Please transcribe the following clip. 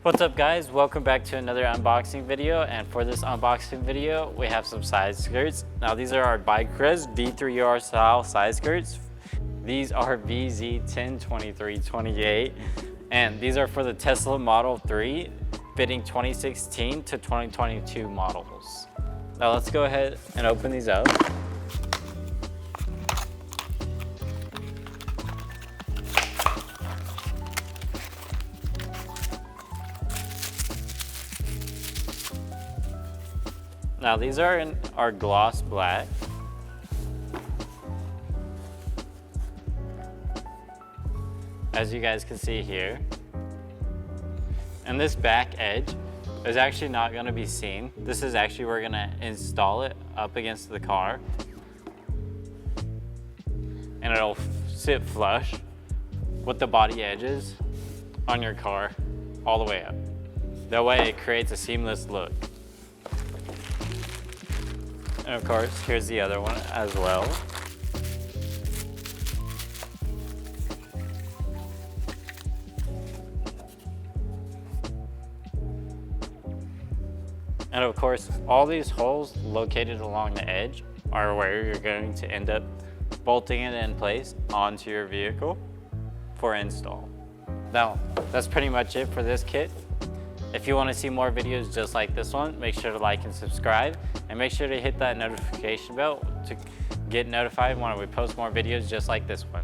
What's up guys, welcome back to another unboxing video, and for this unboxing video we have some side skirts. Now these are our vicrez V3R style side skirts. These are vz102328 and these are for the Tesla Model 3 fitting 2016 to 2022 models. Now let's go ahead and open these up. Now these are in our gloss black. As you guys can see here. And this back edge is actually not going to be seen. This is actually, we're going to install it up against the car. And it'll sit flush with the body edges on your car all the way up. That way it creates a seamless look. And of course, here's the other one as well. And of course, all these holes located along the edge are where you're going to end up bolting it in place onto your vehicle for install. Now, that's pretty much it for this kit. If you want to see more videos just like this one, make sure to like and subscribe, and make sure to hit that notification bell to get notified when we post more videos just like this one.